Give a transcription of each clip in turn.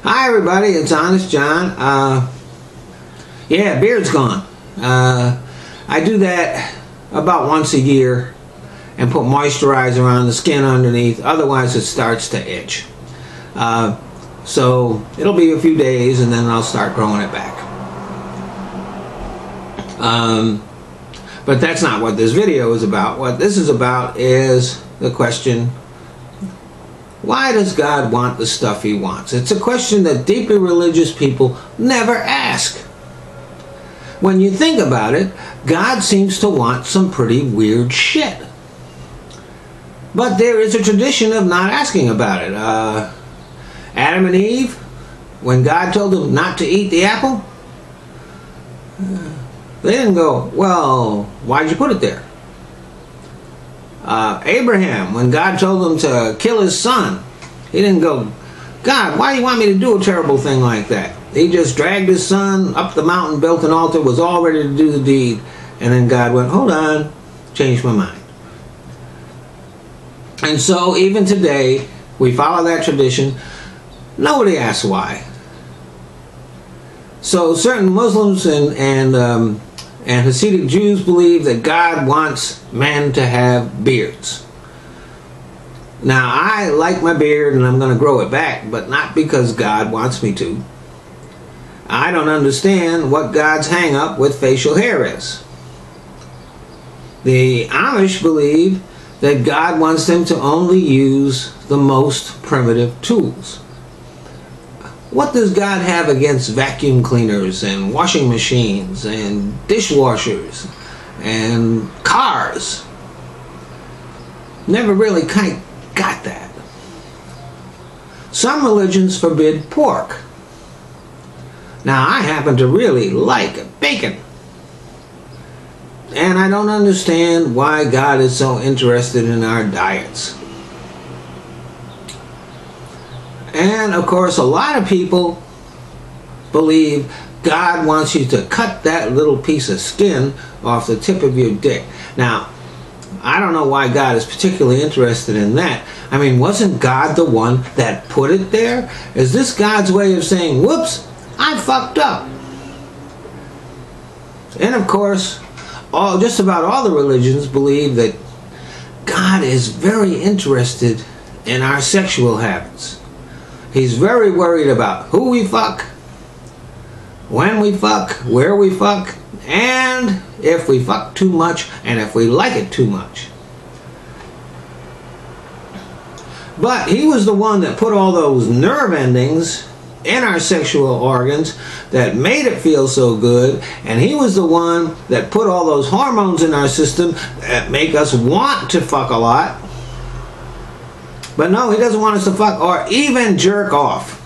Hi everybody, it's Honest John. Yeah, beard's gone. I do that about once a year and put moisturizer on the skin underneath, otherwise it starts to itch. So it'll be a few days and then I'll start growing it back. But that's not what this video is about. What this is about is the question, why does God want the stuff he wants? It's a question that deeply religious people never ask. When you think about it, God seems to want some pretty weird shit. But there is a tradition of not asking about it. Adam and Eve, when God told them not to eat the apple, they didn't go, well, why'd you put it there? Abraham, when God told him to kill his son, he didn't go, God, why do you want me to do a terrible thing like that? He just dragged his son up the mountain, built an altar, was all ready to do the deed, and then God went, hold on, changed my mind. And so even today, we follow that tradition. Nobody asks why. So certain Muslims and Hasidic Jews believe that God wants men to have beards. Now, I like my beard and I'm going to grow it back, but not because God wants me to. I don't understand what God's hang-up with facial hair is. The Amish believe that God wants them to only use the most primitive tools. What does God have against vacuum cleaners and washing machines and dishwashers and cars? Never really kind of got that. Some religions forbid pork. Now, I happen to really like bacon. And I don't understand why God is so interested in our diets. And of course, a lot of people believe God wants you to cut that little piece of skin off the tip of your dick. Now, I don't know why God is particularly interested in that. I mean, wasn't God the one that put it there? Is this God's way of saying, whoops, I fucked up? And of course, just about all the religions believe that God is very interested in our sexual habits. He's very worried about who we fuck, when we fuck, where we fuck, and if we fuck too much and if we like it too much. But he was the one that put all those nerve endings in our sexual organs that made it feel so good, and he was the one that put all those hormones in our system that make us want to fuck a lot. But no, he doesn't want us to fuck or even jerk off.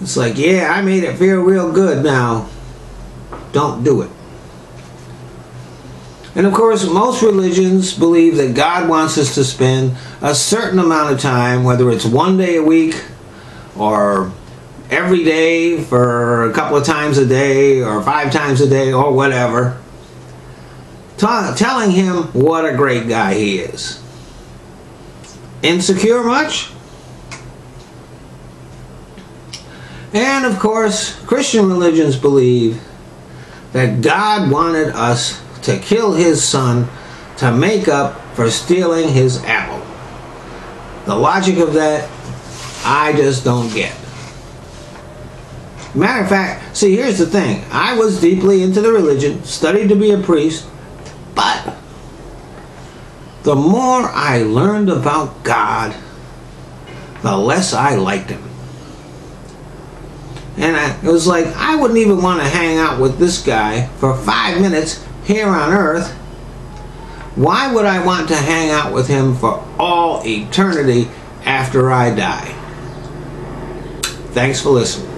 It's like, yeah, I made it feel real good, now don't do it. And of course, most religions believe that God wants us to spend a certain amount of time, whether it's one day a week or every day for a couple of times a day or 5 times a day or whatever, telling him what a great guy he is. Insecure much? And of course, Christian religions believe that God wanted us to kill his son to make up for stealing his apple. The logic of that, I just don't get. Matter of fact, see, here's the thing. I was deeply into the religion, studied to be a priest, but the more I learned about God, the less I liked him. And it was like, I wouldn't even want to hang out with this guy for 5 minutes here on earth. Why would I want to hang out with him for all eternity after I die? Thanks for listening.